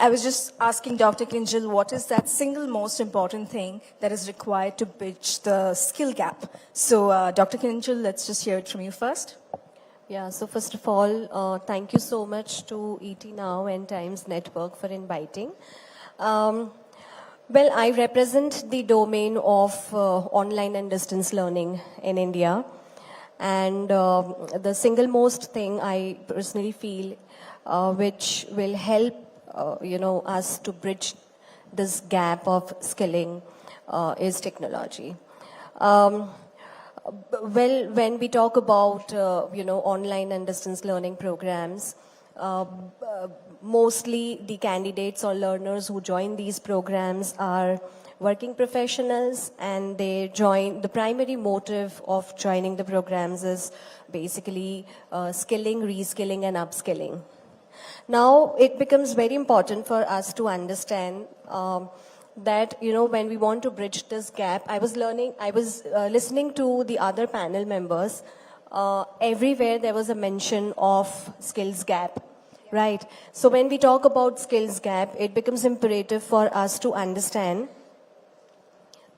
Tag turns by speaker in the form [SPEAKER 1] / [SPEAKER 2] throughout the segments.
[SPEAKER 1] I was just asking Dr. Kunjal, what is that single most important thing that is required to bridge the skill gap? So, Dr. Kunjal, let's just hear it from you first.
[SPEAKER 2] Yeah, so first of all, thank you so much to ET Now and Times Network for inviting. Well, I represent the domain of online and distance learning in India. And the single most thing I personally feel which will help us to bridge this gap of skilling is technology. Well, when we talk about online and distance learning programs, mostly the candidates or learners who join these programs are working professionals, and they join. The primary motive of joining the programs is basically skilling, reskilling, and upskilling. Now, it becomes very important for us to understand that, when we want to bridge this gap, I was listening to the other panel members. Everywhere there was a mention of skills gap, right? So when we talk about skills gap, it becomes imperative for us to understand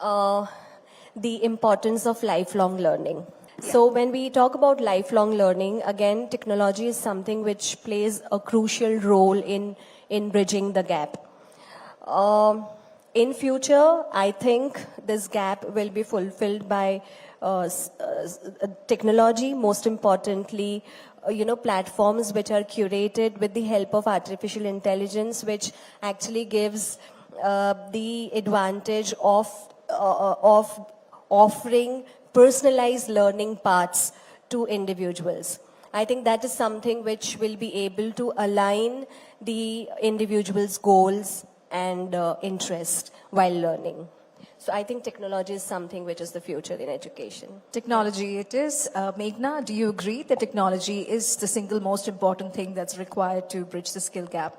[SPEAKER 2] the importance of lifelong learning. So when we talk about lifelong learning, again, technology is something which plays a crucial role in bridging the gap. In future, I think this gap will be fulfilled by technology, most importantly, platforms which are curated with the help of artificial intelligence, which actually gives the advantage of offering personalized learning paths to individuals. I think that is something which will be able to align the individual's goals and interest while learning. So I think technology is something which is the future in education.
[SPEAKER 1] Technology it is. Meghna, do you agree that technology is the single most important thing that's required to bridge the skill gap?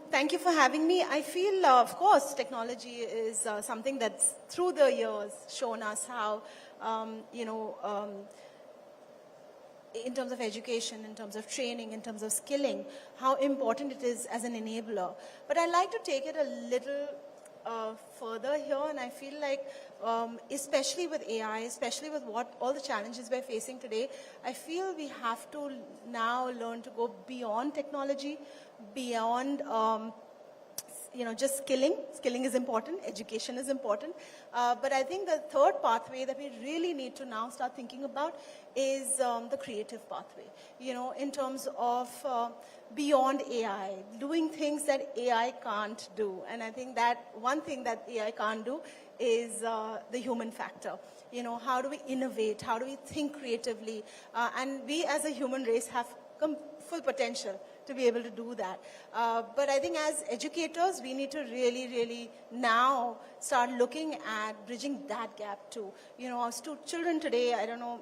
[SPEAKER 3] Thank you for having me. I feel, of course, technology is something that's through the years shown us how, in terms of education, in terms of training, in terms of skilling, how important it is as an enabler. But I like to take it a little further here, and I feel like, especially with AI, especially with all the challenges we're facing today, I feel we have to now learn to go beyond technology, beyond just skilling. Skilling is important, education is important, but I think the third pathway that we really need to now start thinking about is the creative pathway, in terms of beyond AI, doing things that AI can't do. And I think that one thing that AI can't do is the human factor. How do we innovate? How do we think creatively? And we as a human race have full potential to be able to do that. But I think as educators, we need to really, really now start looking at bridging that gap too. Our children today, I don't know,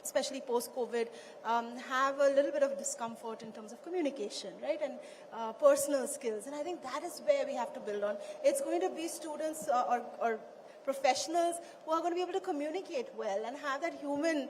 [SPEAKER 3] especially post-COVID, have a little bit of discomfort in terms of communication, right? And personal skills. And I think that is where we have to build on. It's going to be students or professionals who are going to be able to communicate well and have that human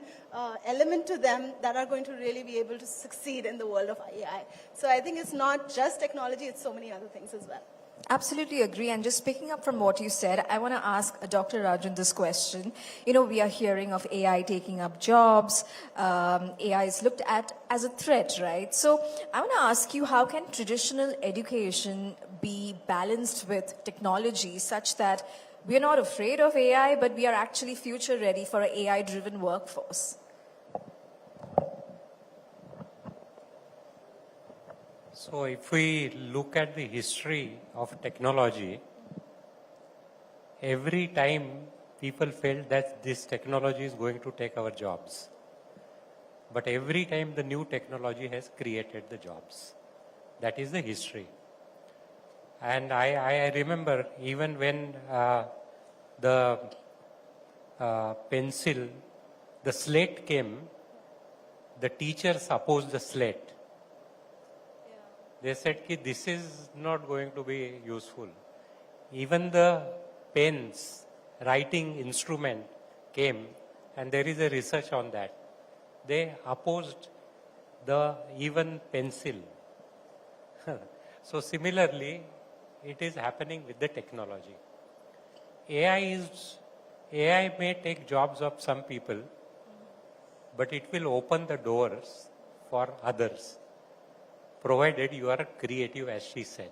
[SPEAKER 3] element to them that are going to really be able to succeed in the world of AI. So I think it's not just technology, it's so many other things as well.
[SPEAKER 1] Absolutely agree. And just picking up from what you said, I want to ask Dr. Rajan this question. We are hearing of AI taking up jobs. AI is looked at as a threat, right? So I want to ask you, how can traditional education be balanced with technology such that we're not afraid of AI, but we are actually future ready for an AI-driven workforce?
[SPEAKER 4] So if we look at the history of technology, every time people felt that this technology is going to take our jobs. But every time the new technology has created the jobs. That is the history. And I remember even when the pencil, the slate came, the teachers opposed the slate. They said that this is not going to be useful. Even the pens, writing instrument came, and there is a research on that. They opposed the even pencil. So similarly, it is happening with the technology. AI may take jobs of some people, but it will open the doors for others, provided you are creative, as she said.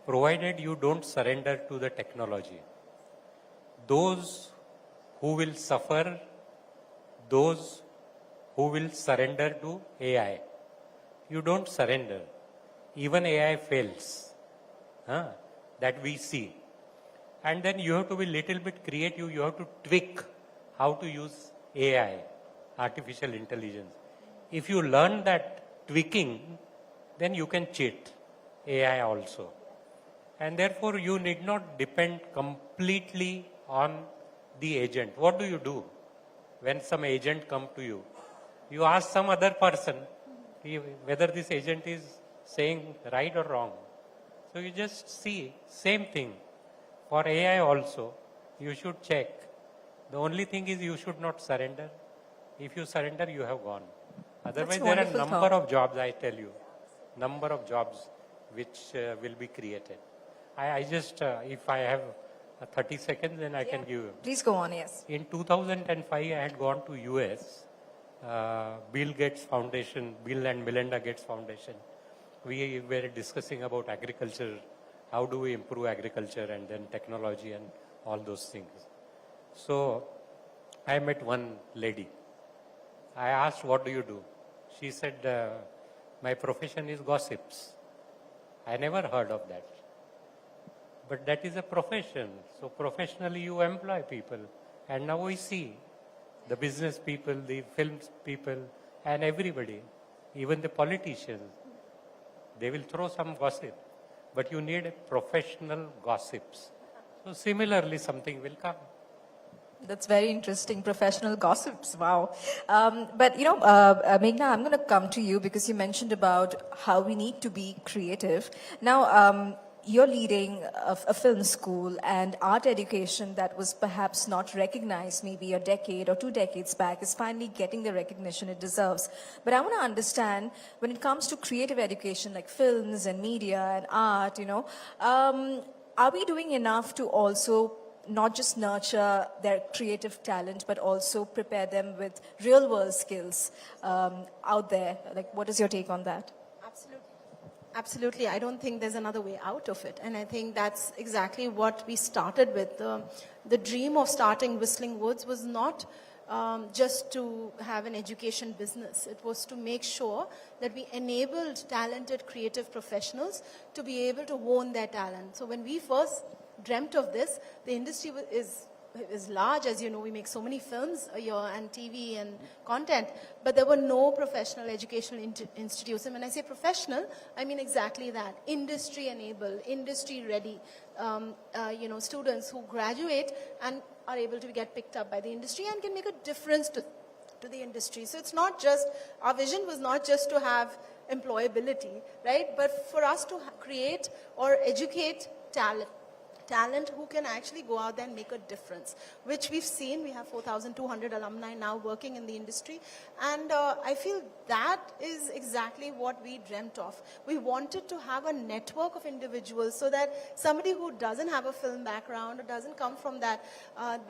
[SPEAKER 4] Provided you don't surrender to the technology. Those who will suffer, those who will surrender to AI. You don't surrender. Even AI fails. That we see. And then you have to be little bit creative. You have to tweak how to use AI, artificial intelligence. If you learn that tweaking, then you can cheat AI also. And therefore, you need not depend completely on the agent. What do you do when some agent come to you? You ask some other person whether this agent is saying right or wrong. So you just see, same thing. For AI also, you should check. The only thing is you should not surrender. If you surrender, you have gone. Otherwise, there are a number of jobs, I tell you. Number of jobs which will be created. I just, if I have 30 seconds, then I can give you.
[SPEAKER 1] Please go on, yes.
[SPEAKER 4] In 2005, I had gone to US, Bill Gates Foundation, Bill and Melinda Gates Foundation. We were discussing about agriculture, how do we improve agriculture, and then technology and all those things. So I met one lady. I asked, what do you do? She said, my profession is gossips. I never heard of that. But that is a profession. So professionally you employ people. And now we see the business people, the film people, and everybody, even the politicians, they will throw some gossip. But you need professional gossips. So similarly, something will come.
[SPEAKER 1] That's very interesting, professional gossips, wow. But Meghna, I'm going to come to you because you mentioned about how we need to be creative. Now, you're leading a film school and art education that was perhaps not recognized maybe a decade or 2 decades back is finally getting the recognition it deserves. But I want to understand, when it comes to creative education like films and media and art, are we doing enough to also not just nurture their creative talent, but also prepare them with real world skills out there? Like, what is your take on that?
[SPEAKER 3] Absolutely. I don't think there's another way out of it. And I think that's exactly what we started with. The dream of starting Whistling Woods was not just to have an education business. It was to make sure that we enabled talented creative professionals to be able to hone their talent. So when we first dreamt of this, the industry is large. As you know, we make so many films a year and TV and content, but there were no professional educational institutes. And when I say professional, I mean exactly that. Industry enabled, industry ready, students who graduate and are able to get picked up by the industry and can make a difference to the industry. So it's not just, our vision was not just to have employability, right? But for us to create or educate talent who can actually go out there and make a difference, which we've seen. We have 4,200 alumni now working in the industry. And I feel that is exactly what we dreamt of. We wanted to have a network of individuals so that somebody who doesn't have a film background or doesn't come from that,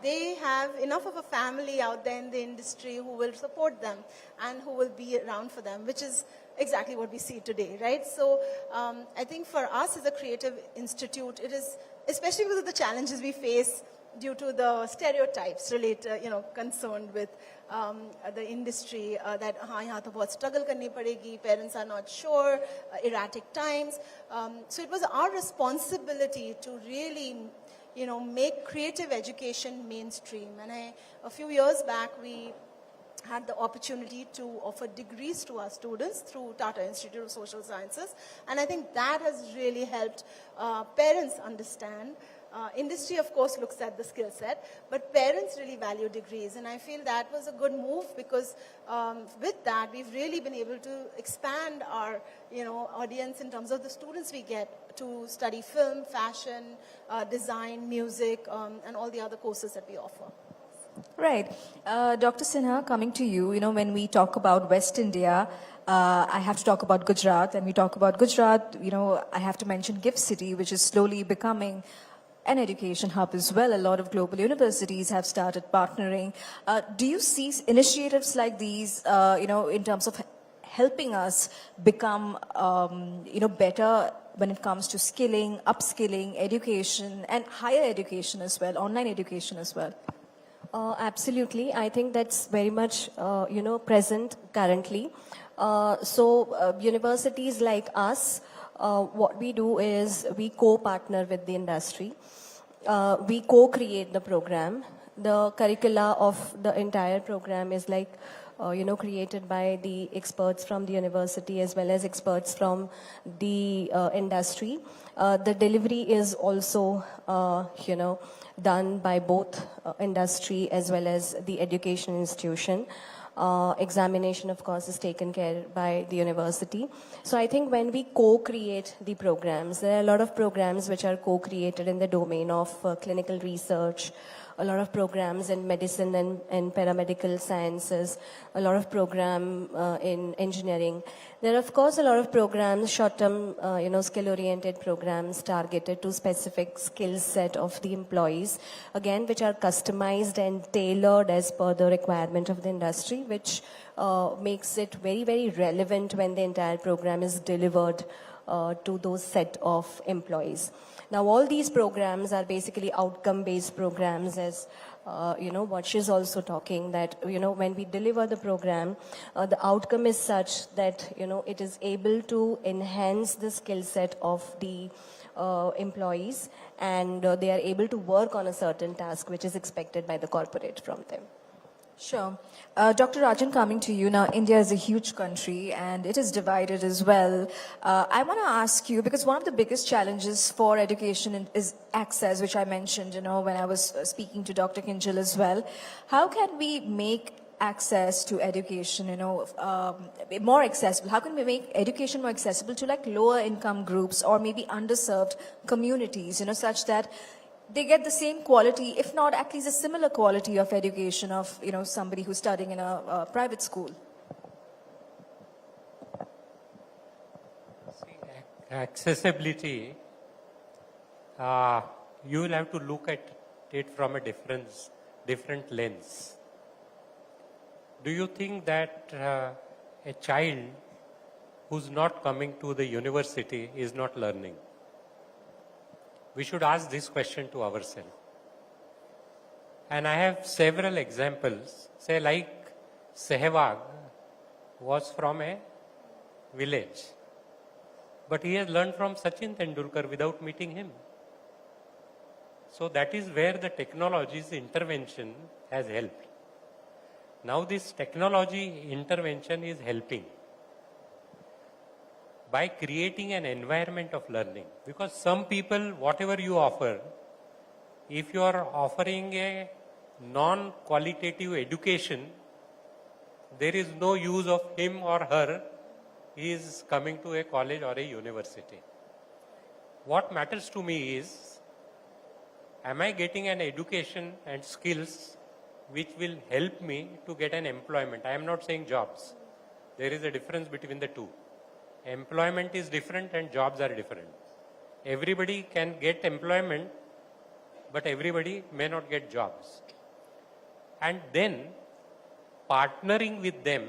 [SPEAKER 3] they have enough of a family out there in the industry who will support them and who will be around for them, which is exactly what we see today, right? So I think for us as a creative institute, it is, especially because of the challenges we face due to the stereotypes related, concerned with the industry, that yahan to bahut struggle karni padegi, parents are not sure, erratic times. So it was our responsibility to really, make creative education mainstream. And a few years back, we had the opportunity to offer degrees to our students through Tata Institute of Social Sciences. And I think that has really helped parents understand. Industry, of course, looks at the skill set, but parents really value degrees. And I feel that was a good move because with that, we've really been able to expand our audience in terms of the students we get to study film, fashion, design, music, and all the other courses that we offer.
[SPEAKER 1] Right. Dr. Sinha, coming to you, when we talk about West India, I have to talk about Gujarat. And we talk about Gujarat, I have to mention Gift City, which is slowly becoming an education hub as well. A lot of global universities have started partnering. Do you see initiatives like these, in terms of helping us become, better when it comes to skilling, upskilling, education, and higher education as well, online education as well?
[SPEAKER 2] Absolutely. I think that's very much, present currently. Universities like us, what we do is we co-partner with the industry. We co-create the program. The curricula of the entire program is created by the experts from the university as well as experts from the industry. The delivery is also, done by both industry as well as the education institution. Examination, of course, is taken care by the university. So I think when we co-create the programs, there are a lot of programs which are co-created in the domain of clinical research, a lot of programs in medicine and paramedical sciences, a lot of program in engineering. There are, of course, a lot of programs, short-term, skill-oriented programs targeted to specific skill set of the employees, again, which are customized and tailored as per the requirement of the industry, which makes it very, very relevant when the entire program is delivered to those set of employees. Now, all these programs are basically outcome-based programs, as what she's also talking, that, when we deliver the program, the outcome is such that, it is able to enhance the skill set of the employees, and they are able to work on a certain task which is expected by the corporate from them.
[SPEAKER 1] Sure. Dr. Rajan, coming to you now, India is a huge country and it is divided as well. I want to ask you, because one of the biggest challenges for education is access, which I mentioned, when I was speaking to Dr. Kunjal as well. How can we make access to education, more accessible? How can we make education more accessible to lower income groups or maybe underserved communities, such that they get the same quality, if not at least a similar quality of education of, somebody who's studying in a private school?
[SPEAKER 4] See, accessibility, you will have to look at it from a different lens. Do you think that a child who's not coming to the university is not learning? We should ask this question to ourselves. And I have several examples. Say like Sehwag was from a village, but he has learned from Sachin Tendulkar without meeting him. So that is where the technology's intervention has helped. Now this technology intervention is helping by creating an environment of learning. Because some people, whatever you offer, if you are offering a non-qualitative education, there is no use of him or her. He is coming to a college or a university. What matters to me is, am I getting an education and skills which will help me to get an employment? I am not saying jobs. There is a difference between the two. Employment is different and jobs are different. Everybody can get employment, but everybody may not get jobs. And then partnering with them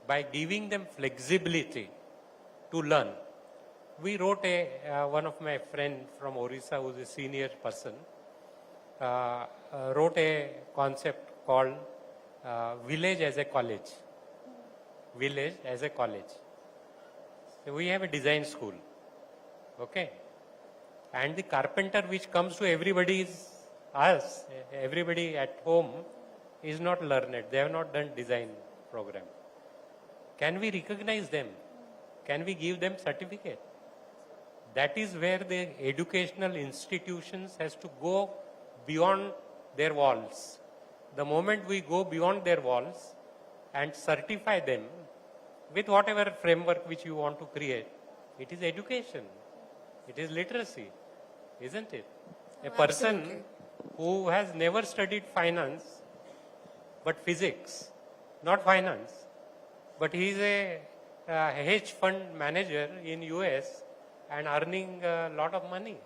[SPEAKER 4] by giving them flexibility to learn. We wrote one of my friend from Orissa, who is a senior person, wrote a concept called village as a college. Village as a college. So we have a design school, okay? And the carpenter which comes to everybody is us, everybody at home is not learned. They have not done design program. Can we recognize them? Can we give them certificate? That is where the educational institutions has to go beyond their walls. The moment we go beyond their walls and certify them with whatever framework which you want to create, it is education. It is literacy, isn't it? A person who has never studied finance but physics, not finance. But he is a hedge fund manager in US and earning a lot of money.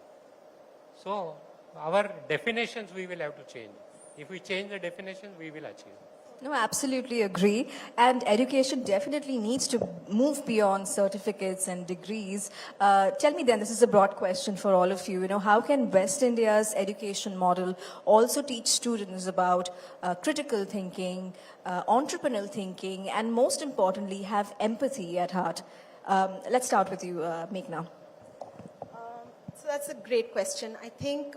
[SPEAKER 4] So our definitions we will have to change. If we change the definitions, we will achieve.
[SPEAKER 1] No, absolutely agree. And education definitely needs to move beyond certificates and degrees. Tell me then, this is a broad question for all of you. How can West India's education model also teach students about critical thinking, entrepreneurial thinking, and most importantly, have empathy at heart? Let's start with you, Meghna.
[SPEAKER 3] So that's a great question. I think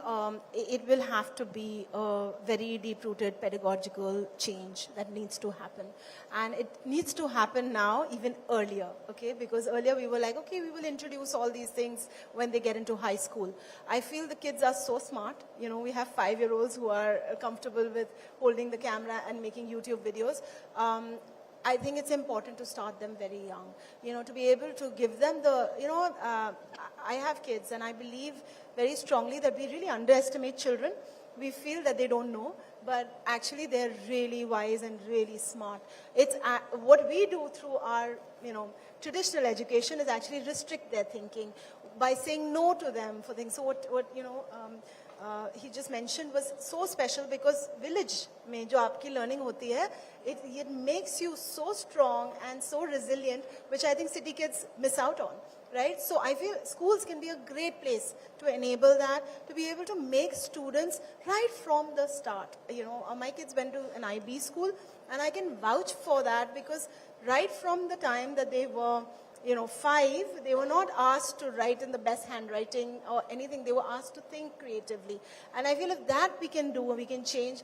[SPEAKER 3] it will have to be a very deep-rooted pedagogical change that needs to happen. And it needs to happen now, even earlier, okay? Because earlier we were like, okay, we will introduce all these things when they get into high school. I feel the kids are so smart. We have 5-year-olds who are comfortable with holding the camera and making YouTube videos. I think it's important to start them very young, to be able to give them the, I have kids and I believe very strongly that we really underestimate children. We feel that they don't know, but actually they're really wise and really smart. It's what we do through our, traditional education is actually restrict their thinking by saying no to them for things. So what he just mentioned was so special because village mein jo aapki learning hoti hai, it makes you so strong and so resilient, which I think city kids miss out on, right? So I feel schools can be a great place to enable that, to be able to make students right from the start. My kids went to an IB school and I can vouch for that because right from the time that they were 5, they were not asked to write in the best handwriting or anything. They were asked to think creatively. And I feel if that we can do, we can change,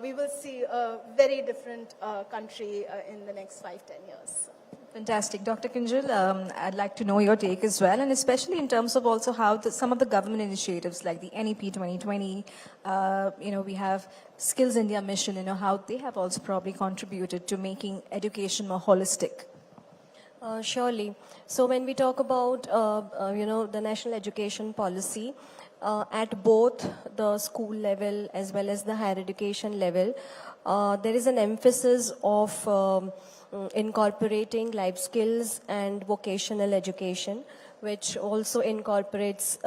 [SPEAKER 3] we will see a very different country in the next 5-10 years.
[SPEAKER 1] Fantastic. Dr. Kunjal, I'd like to know your take as well, and especially in terms of also how some of the government initiatives like the NEP 2020, we have Skills India Mission, how they have also probably contributed to making education more holistic.
[SPEAKER 2] Surely. So when we talk about, the national education policy, at both the school level as well as the higher education level, there is an emphasis of incorporating life skills and vocational education, which also incorporates,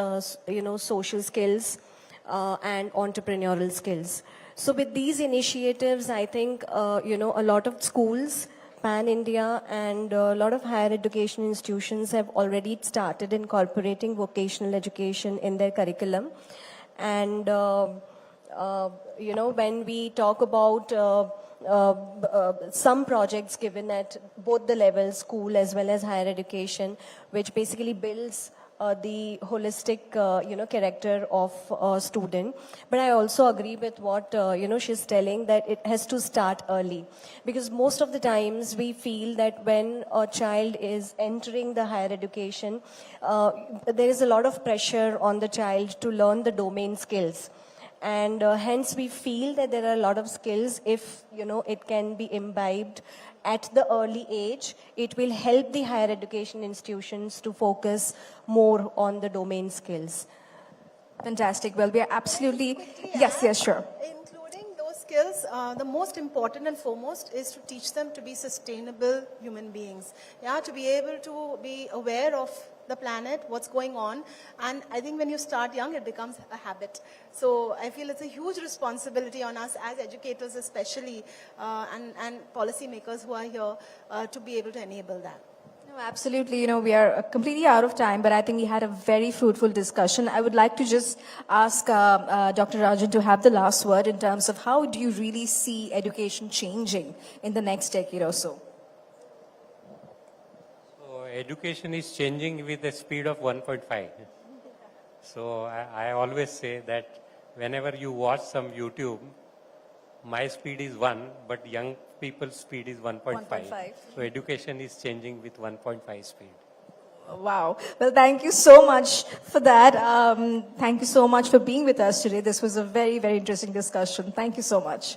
[SPEAKER 2] social skills and entrepreneurial skills. So with these initiatives, I think, a lot of schools pan-India and a lot of higher education institutions have already started incorporating vocational education in their curriculum. And, when we talk about some projects given at both the levels, school as well as higher education, which basically builds the holistic, character of a student. But I also agree with what, she's telling, that it has to start early. Because most of the times we feel that when a child is entering the higher education, there is a lot of pressure on the child to learn the domain skills. And hence we feel that there are a lot of skills, if, it can be imbibed at the early age, it will help the higher education institutions to focus more on the domain skills.
[SPEAKER 1] Fantastic. Well, we are absolutely... Yes, sure.
[SPEAKER 3] Including those skills, the most important and foremost is to teach them to be sustainable human beings. Yeah, to be able to be aware of the planet, what's going on. And I think when you start young, it becomes a habit. So I feel it's a huge responsibility on us as educators especially, and policymakers who are here to be able to enable that.
[SPEAKER 1] No, absolutely. We are completely out of time, but I think we had a very fruitful discussion. I would like to just ask Dr. Rajan to have the last word in terms of how do you really see education changing in the next decade or so?
[SPEAKER 4] Education is changing with the speed of 1.5. So I always say that whenever you watch some YouTube, my speed is 1, but young people's speed is 1.5. So education is changing with 1.5 speed.
[SPEAKER 1] Wow. Well, thank you so much for that. Thank you so much for being with us today. This was a very, very interesting discussion. Thank you so much.